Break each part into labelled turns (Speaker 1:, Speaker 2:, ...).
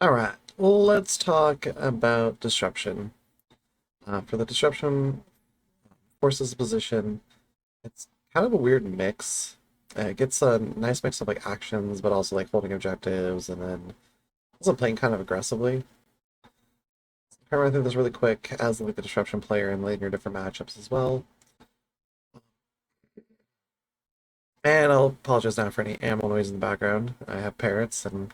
Speaker 1: All right, well, let's talk about disruption. For the disruption forces position, it's kind of a weird mix. It gets a nice mix of like actions, but also like holding objectives, and then also playing kind of aggressively. I run through this really quick as like the disruption player and leading your different matchups as well. And I'll apologize now for any animal noise in the background. I have parrots, and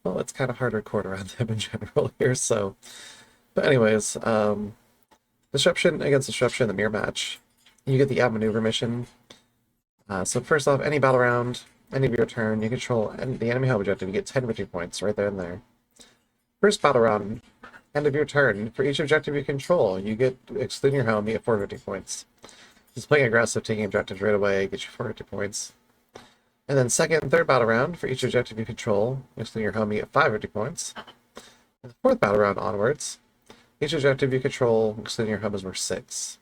Speaker 1: well, it's kind of hard to record around them in general here. So, but anyways, disruption against disruption, the mirror match. You get the outmaneuver mission. So first off, any battle round, any of your turn, you control the enemy home objective. You get 10 victory points right there and there. First battle round, end of your turn. For each objective you control, you get, excluding your home, you get 4 victory points. Just playing aggressive, taking objectives right away, gets you 4 victory points. And then second and third battle round, for each objective you control, excluding your home, you get 5 victory points. And the fourth battle round onwards, each objective you control, excluding your home, is worth 6.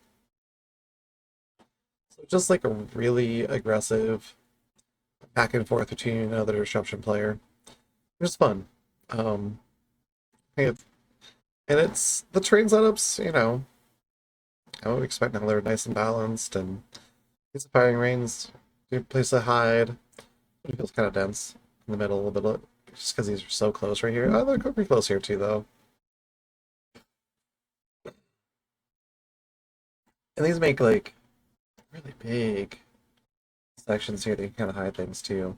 Speaker 1: So just like a really aggressive back and forth between another disruption player. It was fun. Um, and it's the train setups, I would expect now they're nice and balanced, and these firing range, good place to hide. It feels kind of dense in the middle a little bit, just because these are so close right here. Oh, they're pretty close here too, though. And these make like really big sections here to kind of hide things too.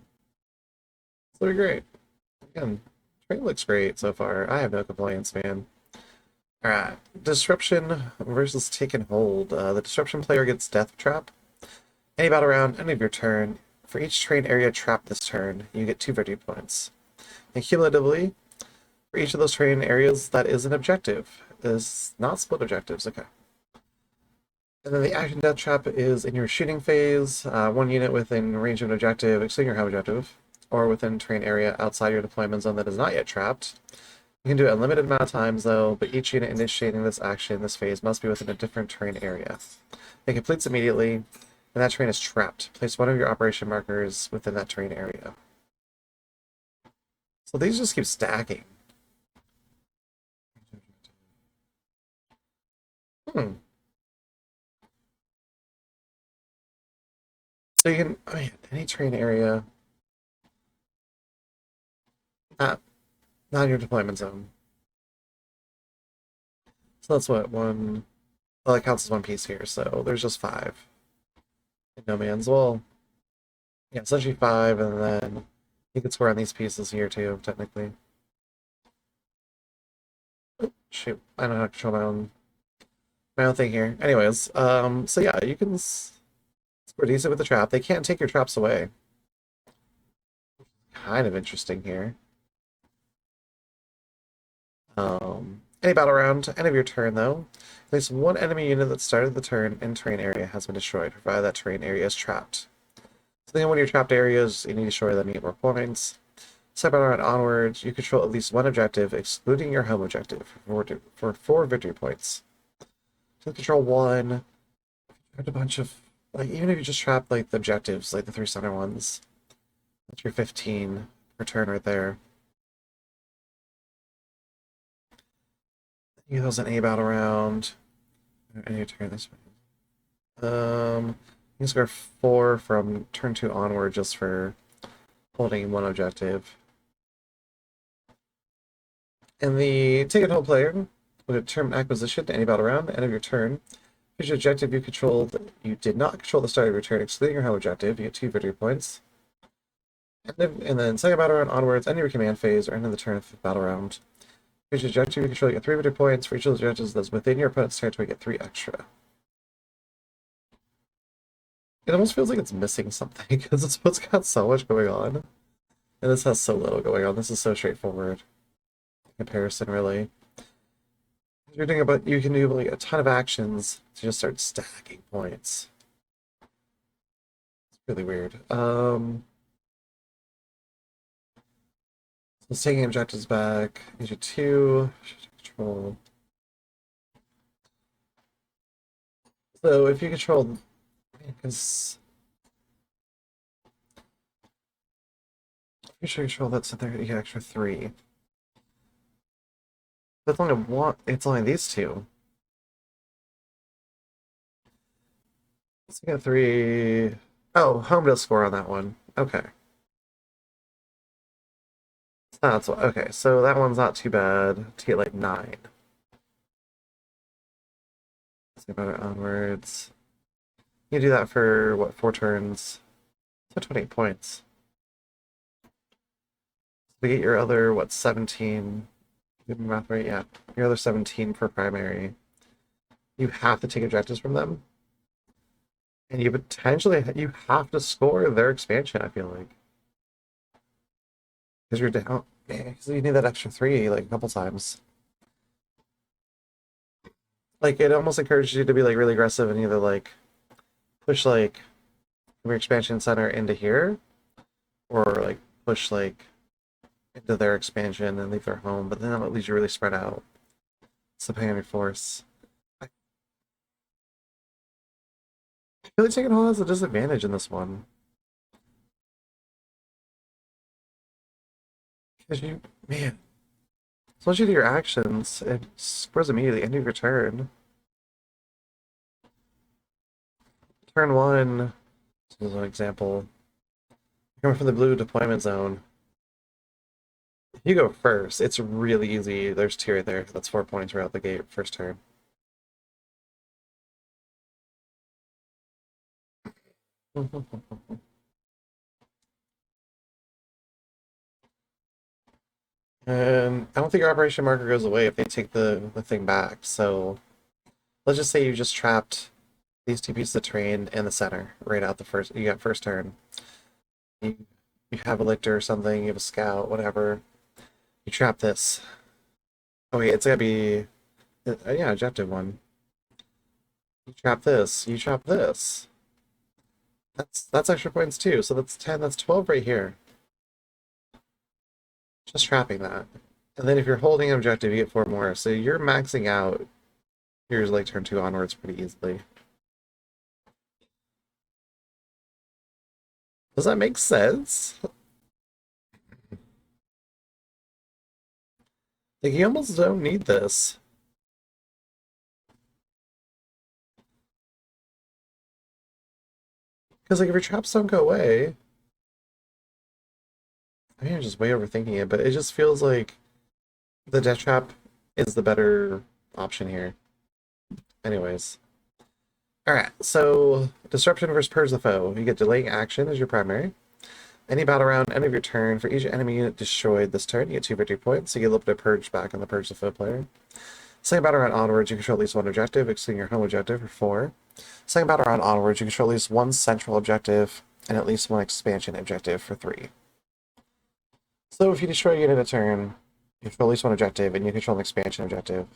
Speaker 1: So they're great. Again, train looks great so far. I have no complaints, man. Alright, Disruption versus Taken Hold. The Disruption player gets Death Trap. Any battle round, any of your turn. For each train area trapped this turn, you get 2 victory points. And cumulatively, for each of those train areas, that is an objective. It is not split objectives, okay. And then the Action Death Trap is in your shooting phase, one unit within range of an objective, excluding your home objective, or within train area outside your deployment zone that is not yet trapped. You can do it a limited amount of times, though, but each unit initiating this action, this phase, must be within a different terrain area. It completes immediately, and that terrain is trapped. Place one of your operation markers within that terrain area. So these just keep stacking. Hmm. So you can, any terrain area, not, not in your deployment zone. So that's what, one, well, that counts as one piece here, so there's just 5. In no man's, well, yeah, essentially 5, and then you can score on these pieces here too, technically. Oh, shoot, I don't know how to control my own thing here. Anyways, so yeah, you can score decent with the trap. They can't take your traps away. Kind of interesting here. Any battle round, end of your turn though. At least one enemy unit that started the turn in terrain area has been destroyed, provided that terrain area is trapped. So then one of your trapped areas, you need to destroy them to get more points. Second battle round onwards, you control at least one objective, excluding your home objective, for 4 victory points. So control one, a bunch of, like, even if you just trap like the objectives, like the 3 center ones, that's your 15 per turn right there. You get those in a battle round. And your turn this way. You can score 4 from turn 2 onward just for holding one objective. And the take it home player will determine acquisition to any battle round, end of your turn. If your objective you controlled, you did not control the start of your turn, excluding your home objective, you get 2 victory points. And then second battle round onwards, end of your command phase, or end of the turn of the battle round. For each objective you control, you get 3 victory points. For each of those objectives that's within your opponent's territory, you get 3 extra. It almost feels like it's missing something, because it's got so much going on. And this has so little going on. This is so straightforward in comparison, really. You're doing about you can do like a ton of actions to just start stacking points. It's really weird. So taking objectives back. These are 2. Control. So if you control, because you should control that's in there, you get extra 3. It's only one. It's only these two. Let's get three. Oh, home does score on that one. Okay. That's okay. So that one's not too bad to get like 9. Let's see about it onwards. You do that for what, 4 turns? So 28 points. To get your other, what, 17? Did my math right? Yeah. Your other 17 for primary. You have to take objectives from them. And you potentially you have to score their expansion, I feel like. Because you're down. Yeah, because you need that extra 3 like a couple times. Like it almost encourages you to be like really aggressive and either like push like from your expansion center into here, or like push like into their expansion and leave their home, but then that leaves you really spread out. It's depending on your force. I feel like taking home has a disadvantage in this one. Because you, man, once you do your actions, it scores immediately, end of your turn. Turn 1, this is an example. Coming from the blue deployment zone. If you go first, it's really easy. There's 2 right there. That's 4 points right out the gate, first turn. And I don't think your operation marker goes away if they take the thing back. So let's just say you just trapped these 2 pieces of terrain in the center right out the first. You got first turn. You, you have a lictor or something. You have a scout, whatever. You trap this. Oh wait, it's gotta be yeah, objective one. You trap this. You trap this. That's extra points too. So that's 10. That's 12 right here. Just trapping that. And then if you're holding an objective, you get 4 more. So you're maxing out yours like turn 2 onwards pretty easily. Does that make sense? Like, you almost don't need this. Because, like, if your traps don't go away, I mean, I'm just way overthinking it, but it just feels like the death trap is the better option here. Anyways. Alright, so disruption versus purge the foe. You get delaying action as your primary. Any battle round, end of your turn, for each enemy unit destroyed this turn, you get 2 victory points, so you get a little bit of purge back on the purge the foe player. Second battle round onwards, you control at least 1 objective, excluding your home objective for 4. Second battle round onwards, you control at least 1 central objective and at least 1 expansion objective for 3. So if you destroy a unit a turn, you control at least 1 objective, and you control an expansion objective.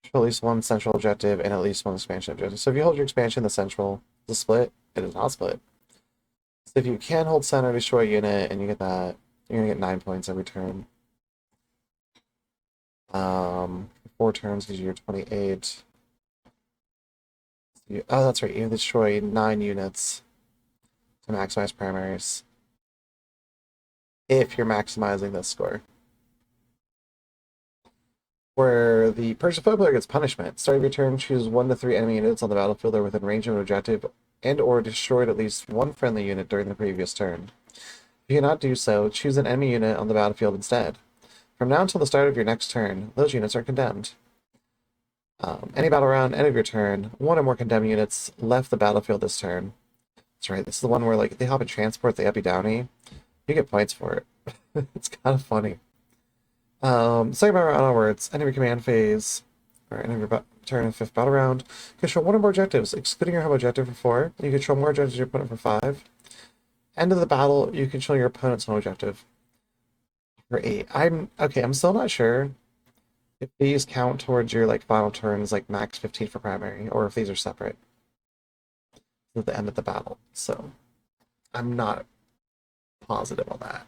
Speaker 1: Control at least 1 central objective and at least 1 expansion objective. So if you hold your expansion, the central, the split, it is not split. So if you can hold center, destroy a unit, and you get that, you're gonna get 9 points every turn. 4 turns because you're 28. Oh, that's right. You destroy 9 units to maximize primaries. If you're maximizing this score. Where the Purge the foe player gets punishment. Start of your turn, choose 1 to 3 enemy units on the battlefield that are within range of an objective and or destroyed at least 1 friendly unit during the previous turn. If you cannot do so, choose an enemy unit on the battlefield instead. From now until the start of your next turn, those units are condemned. Any battle round, end of your turn, 1 or more condemned units left the battlefield this turn. That's right, this is the one where like if they hop in transport, they uppy downy. You get points for it. It's kind of funny. Second battle round onwards, end of your command phase, or end of your turn in 5th battle round. Control 1 or more objectives, excluding your home objective for 4. You control more objectives your opponent for 5. End of the battle, you control your opponent's home objective for 8. I'm still not sure if these count towards your like final turns, like max 15 for primary, or if these are separate at the end of the battle. So I'm not positive on that.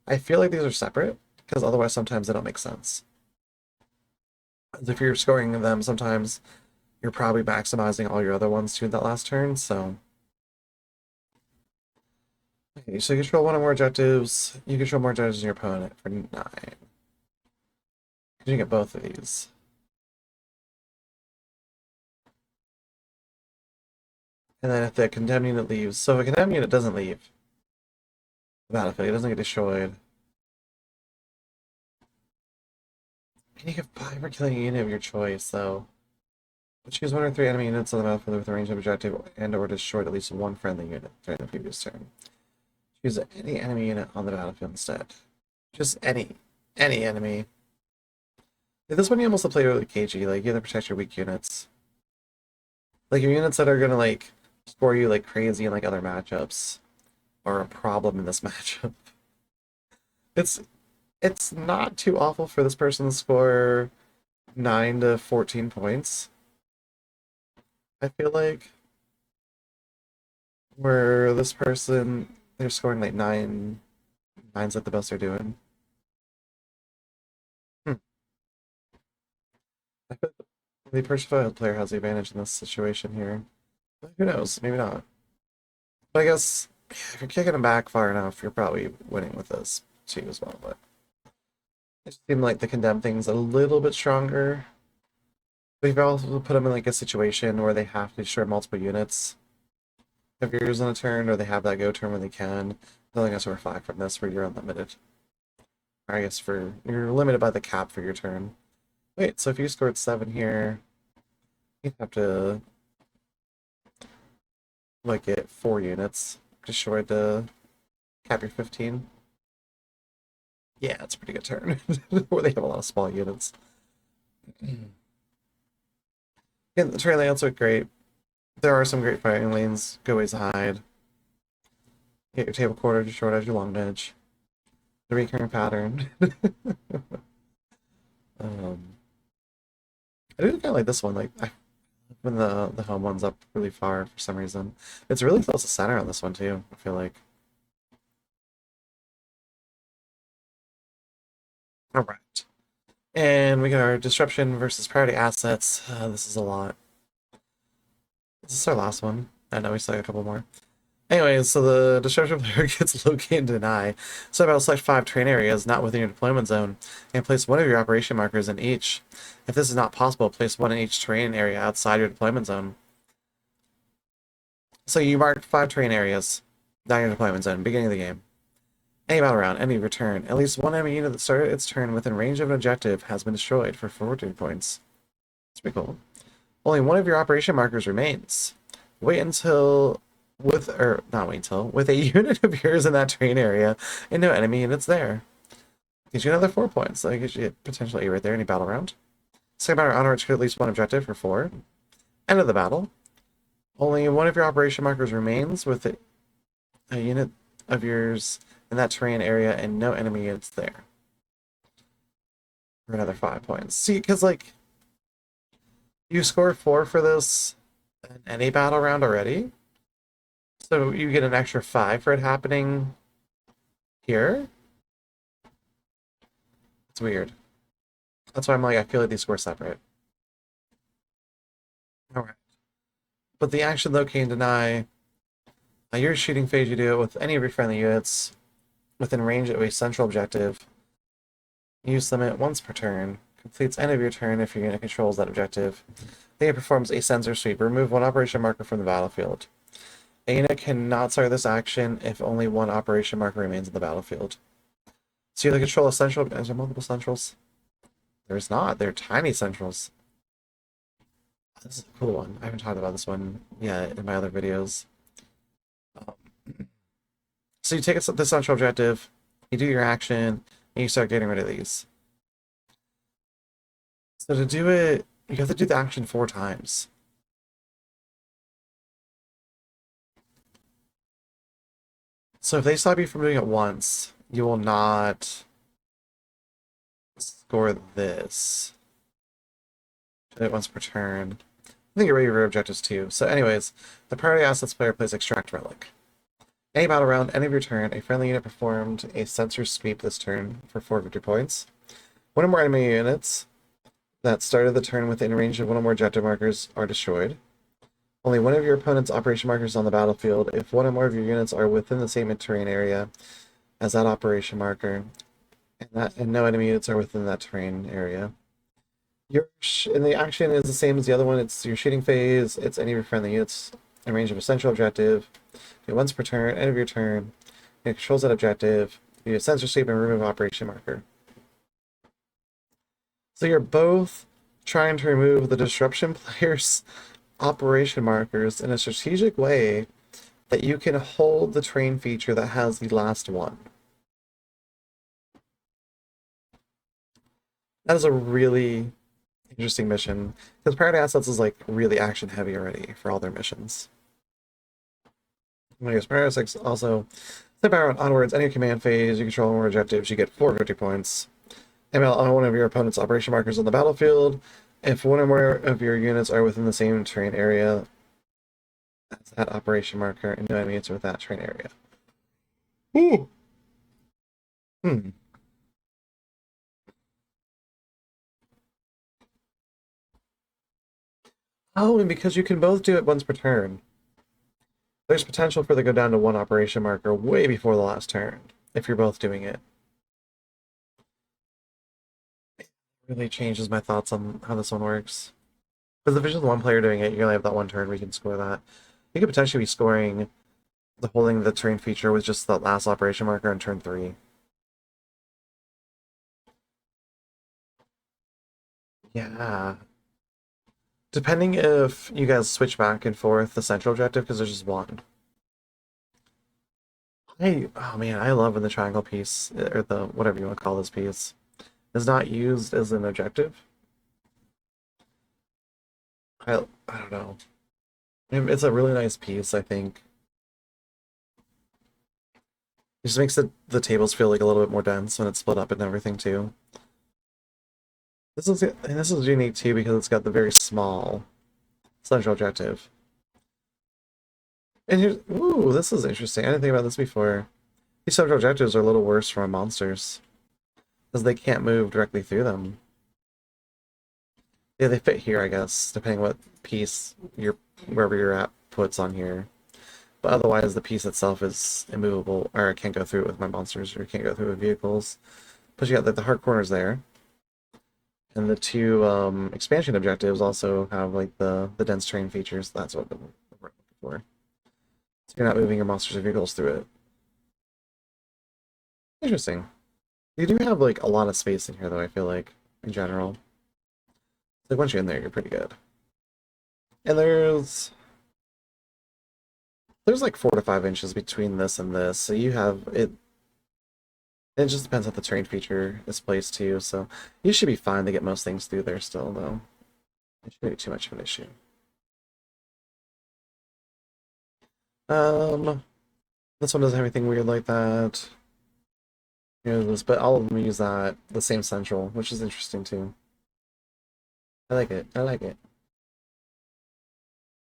Speaker 1: I feel like these are separate because otherwise sometimes they don't make sense. If you're scoring them, sometimes you're probably maximizing all your other ones to that last turn. So Okay, so you control one or more objectives. You control more objectives than your opponent for 9. You get both of these. And then if the condemned unit leaves, so if a condemned unit doesn't leave the battlefield, it doesn't get destroyed. And you get 5 for killing a unit of your choice, though. Choose 1 or 3 enemy units on the battlefield with a range of objective and or destroyed at least one friendly unit during the previous turn. Choose any enemy unit on the battlefield instead. Just any enemy. Like, this one you almost play really cagey, like you have to protect your weak units. Like your units that are gonna like score you like crazy in like other matchups are a problem in this matchup. It's it's not too awful for this person to score 9 to 14 points. I feel like where this person they're scoring like 9. Nine's like the best they're doing. Hmm. I feel like the Persified player has the advantage in this situation here. But who knows? Maybe not. But I guess if you're kicking them back far enough, you're probably winning with this too as well. But it just seemed like the condemned thing's a little bit stronger. But you've also put them in like a situation where they have to destroy multiple units of yours in a turn, or they have that go turn when they can. I think that's over 5 from this, where you're unlimited. Or I guess you're limited by the cap for your turn. Wait, so if you scored 7 here, you'd have to like get 4 units destroyed to cap your 15. Yeah, it's a pretty good turn. Where they have a lot of small units. Yeah, the train layouts look great. There are some great fighting lanes. Go ways to hide. Get your table quarter, your short edge, your long edge. The recurring pattern. um, I do kind of like this one. Like when the home one's up really far for some reason. It's really close to center on this one too. I feel like. All right. And we got our disruption versus priority assets. This is a lot. This is our last one. I know we still got a couple more. Anyways, so the disruption player gets locate and deny. So about select 5 train areas not within your deployment zone and place one of your operation markers in each. If this is not possible, place one in each train area outside your deployment zone. So you marked 5 train areas down your deployment zone, beginning of the game. Any battle round, any return. At least one enemy unit that started its turn within range of an objective has been destroyed for 14 points. That's pretty cool. Only one of your operation markers remains. Wait until not wait until, with a unit of yours in that train area and no enemy units there. Gives you another 4 points. So that gives you potential 8 right there, any battle round. Second battle round, which could at least one objective for 4. End of the battle. Only one of your operation markers remains with a unit of yours in that terrain area and no enemy units there. For another 5 points. See, because like you score 4 for this in any battle round already. So you get an extra 5 for it happening here. It's weird. That's why I'm like, I feel like these score separate. Alright. But the action though can deny. Your shooting phase, you do it with any of your friendly units within range of a central objective. Use limit once per turn. Completes end of your turn if your unit controls that objective. Then it performs a sensor sweep. Remove one operation marker from the battlefield. A unit cannot start this action if only one operation marker remains in the battlefield. So you have to control a central. Is there multiple centrals? There's not. They're tiny centrals. This is a cool one. I haven't talked about this one yet in my other videos. So you take the central objective, you do your action, and you start getting rid of these. So to do it, you have to do the action 4 times. So if they stop you from doing it once, you will not score this. Do it once per turn. I think you're ready for objectives too. So anyways, the priority assets player plays Extract Relic. Any battle round, end of your turn, a friendly unit performed a sensor sweep this turn for 4 victory points. One or more enemy units that started the turn within range of one or more objective markers are destroyed. Only one of your opponent's operation markers on the battlefield. If one or more of your units are within the same terrain area as that operation marker, and no enemy units are within that terrain area. And the action is the same as the other one. It's your shooting phase. It's any of your friendly units in range of a central objective. Do it once per turn. End of your turn. It controls that objective. You sensor sweep and remove operation marker. So you're both trying to remove the disruption player's operation markers in a strategic way that you can hold the terrain feature that has the last one. That is a really interesting mission, because Priority Assets is like really action heavy already for all their missions. I guess Priority Assets also step out onwards, any command phase, you control more objectives, you get 4 victory points. ML on one of your opponent's operation markers on the battlefield. If one or more of your units are within the same terrain area as that operation marker, and no enemy units are with that terrain area. Ooh. Oh, and because you can both do it once per turn, there's potential for the go down to 1 operation marker way before the last turn, if you're both doing it. It really changes my thoughts on how this one works. Because if it's just one player doing it, you only have that 1 turn where you can score that. You could potentially be scoring the holding the terrain feature with just the last operation marker on turn 3. Yeah. Depending if you guys switch back and forth the central objective, because there's just one. Oh man, I love when the triangle piece, or the whatever you want to call this piece, is not used as an objective. I don't know. It's a really nice piece, I think. It just makes the tables feel like a little bit more dense when it's split up and everything too. This is unique too because it's got the very small central objective. And here's ooh, this is interesting. I didn't think about this before. These central objectives are a little worse for monsters because they can't move directly through them. Yeah, they fit here, I guess, depending what piece wherever you're at puts on here. But otherwise, the piece itself is immovable, or I can't go through it with my monsters, or can't go through it with vehicles. But you got like the hard corners there, and the 2 expansion objectives also have like the dense terrain features. That's what we're looking for. So you're not moving your monsters or vehicles through it. Interesting. You do have like a lot of space in here, though. I feel like in general, like once you're in there, you're pretty good. And there's like 4 to 5 inches between this and this, so you have it. It just depends how the terrain feature is placed too, so you should be fine to get most things through there still, though. It shouldn't be too much of an issue. This one doesn't have anything weird like that. But all of them use the same central, which is interesting too. I like it. I like it.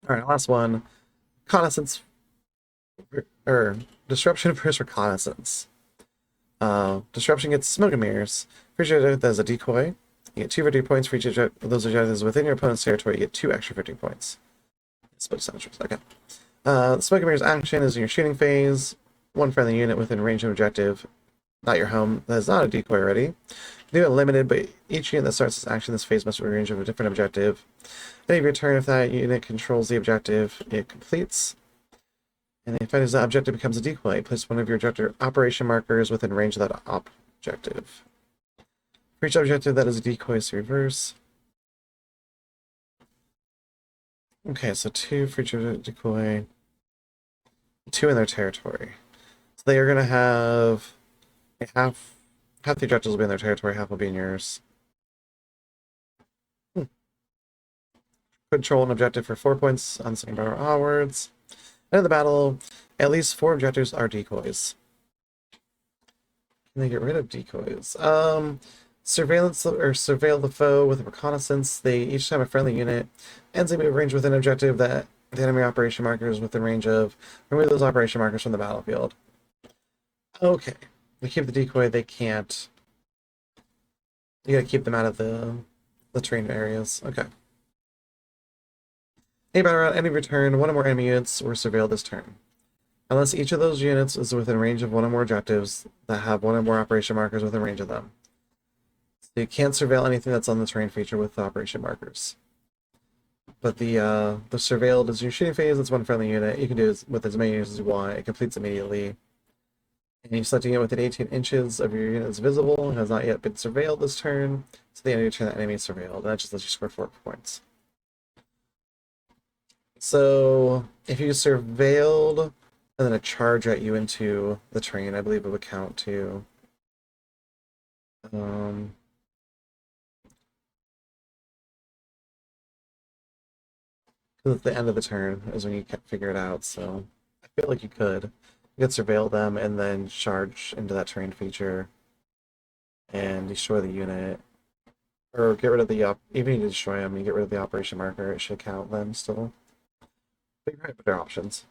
Speaker 1: All right, last one. Reconnaissance, or disruption versus reconnaissance. Disruption gets smoke and mirrors. For each objective that is a decoy, you get 2 victory points. For each of those objectives within your opponent's territory, you get 2 extra victory points. Split centers. Okay. Smoke and mirrors action is in your shooting phase. 1 friendly unit within range of objective, not your home, that is not a decoy already. Do it limited, but each unit that starts this action this phase must be in range of a different objective. Then of your turn, if that unit controls the objective, it completes. And if that objective becomes a decoy, place one of your objective operation markers within range of that objective. For each objective that is a decoy, is reverse. Okay, so 2 for each decoy. 2 in their territory. So they are going to have half the objectives will be in their territory, half will be in yours. Control an objective for 4 points on second power onwards. End of the battle, at least 4 objectives are decoys. Can they get rid of decoys? Surveillance or surveil the foe with a reconnaissance. They each time a friendly unit ends a move range with an objective that the enemy operation marker is within range of. Remove those operation markers from the battlefield. Okay. They keep the decoy, they can't. You gotta keep them out of the terrain areas. Okay. A battle round, enemy return, one or more enemy units were surveilled this turn. Unless each of those units is within range of one or more objectives that have one or more operation markers within range of them. So you can't surveil anything that's on the terrain feature with the operation markers. But the surveilled is your shooting phase, it's one friendly unit. You can do it with as many units as you want. It completes immediately. And you're selecting it within 18 inches of your unit is visible and has not yet been surveilled this turn. So the end of your turn, that enemy is surveilled. And that just lets you score 4 points. So if you surveilled and then a charge at you into the terrain, I believe it would count to because at the end of the turn is when you can't figure it out, so I feel like you could surveil them and then charge into that terrain feature and destroy the unit. Or get rid of the even if you destroy them, you get rid of the operation marker, it should count them still. But you're right, but there are options.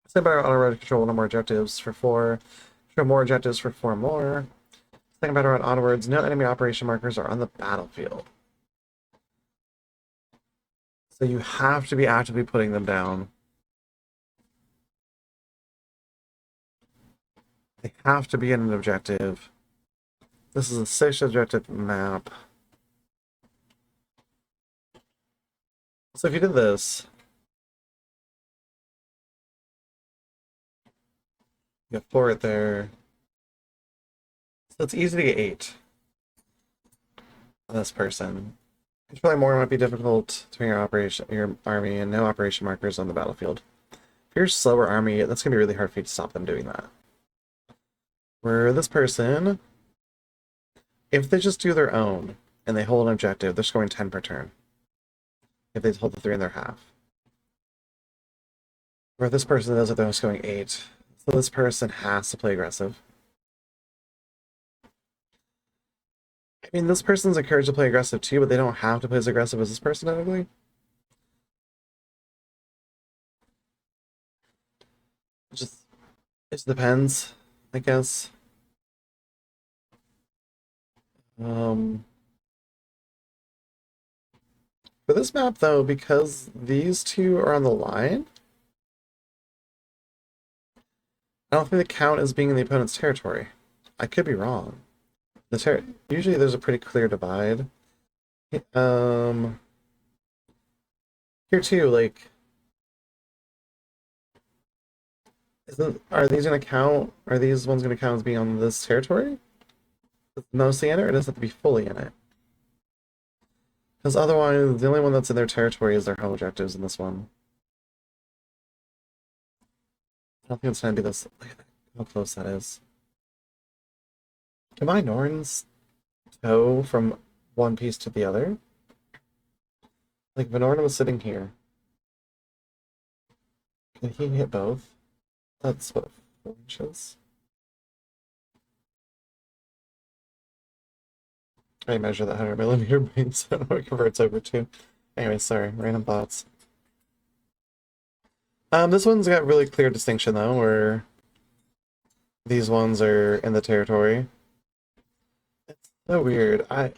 Speaker 1: Send by auto control one or more objectives for 4. Control more objectives for 4 more. Second battle round onwards, no enemy operation markers are on the battlefield. So you have to be actively putting them down. They have to be in an objective. This is a 6 objective map. So if you did this, you have 4 right there. So it's easy to get 8 on this person. Controlling more might be difficult to your army and no operation markers on the battlefield. If you're a slower army, that's gonna be really hard for you to stop them doing that. Where this person, if they just do their own and they hold an objective, they're scoring 10 per turn. If they hold the 3 in their half. Where this person does it, they're scoring 8. So this person has to play aggressive. I mean, this person's encouraged to play aggressive too, but they don't have to play as aggressive as this person, technically. It just depends, I guess. For this map, though, because these two are on the line, I don't think the count is being in the opponent's territory. I could be wrong. Usually there's a pretty clear divide. Here too, like, are these gonna count? Are these ones gonna count as being on this territory? Mostly in it, or does it have to be fully in it? Because otherwise, the only one that's in their territory is their home objectives in this one. I don't think it's gonna be this. Look at how close that is. Can my Norns go from one piece to the other? Like, Venorn was sitting here. Can he hit both? That's what, 4 inches? I measure that 100mm brain, so I don't know what it converts over to. Anyway, sorry, random thoughts. This one's got really clear distinction though, where these ones are in the territory. It's so weird. Yeah,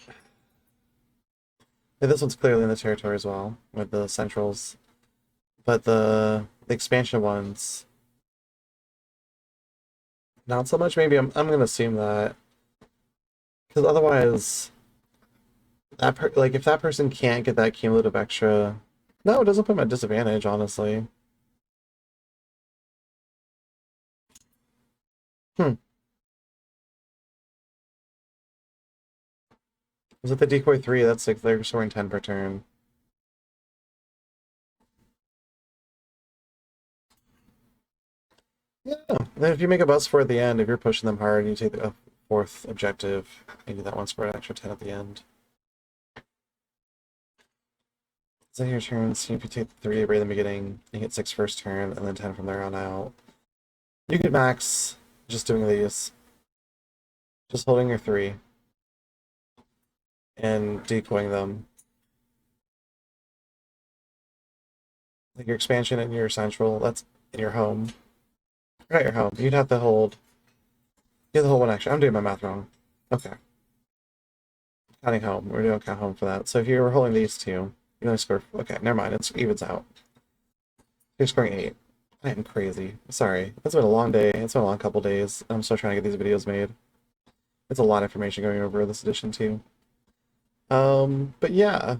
Speaker 1: this one's clearly in the territory as well, with the centrals. But the expansion ones, not so much. Maybe I'm gonna assume that. Because otherwise, like if that person can't get that cumulative extra, no, it doesn't put them at disadvantage, honestly. Is it the decoy 3? That's like they're scoring 10 per turn. Yeah. Then if you make a bus for at the end, if you're pushing them hard, you take the 4th objective, and do that one score an extra 10 at the end. So your turn, see if you take the 3 right in the beginning, you get 6 first turn, and then 10 from there on out. You could max just doing these. Just holding your 3. And decoying them. Like your expansion and your central, that's in your home. Not your home. You'd have to hold. You have to hold 1 extra. I'm doing my math wrong. Okay. Counting home. We're doing count home for that. So if you were holding these 2, You know, I score. Okay, never mind. It's evens out. You're scoring 8. I am crazy. Sorry. It's been a long day. It's been a long couple days. I'm still trying to get these videos made. It's a lot of information going over this edition too. But yeah.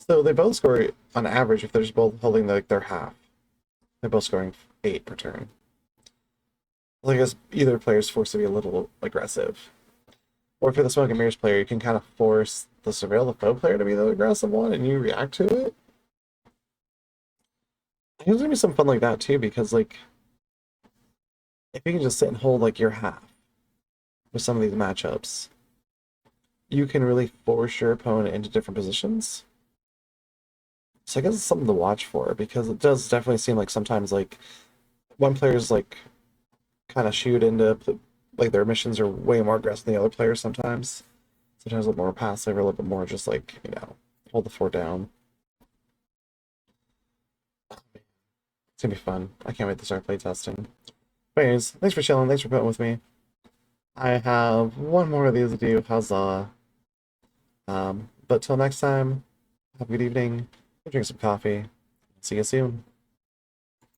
Speaker 1: So they both score on average if they're just both holding like their half. They're both scoring 8 per turn. Well, I guess either player is forced to be a little aggressive. Or if you're the Smoke and Mirrors player, you can kind of force the Surveil the Foe player to be the aggressive one and you react to it. There's gonna be some fun like that too, because like if you can just sit and hold like your half with some of these matchups, you can really force your opponent into different positions. So I guess it's something to watch for, because it does definitely seem like sometimes like one player's like kind of shoot into like their missions are way more aggressive than the other players sometimes. Sometimes a little more passive or a little bit more just like, you know, hold the fort down. It's gonna be fun. I can't wait to start playtesting. But anyways, thanks for chilling, thanks for putting with me. I have one more of these to do, huzzah. But till next time, have a good evening, drink some coffee, see you soon.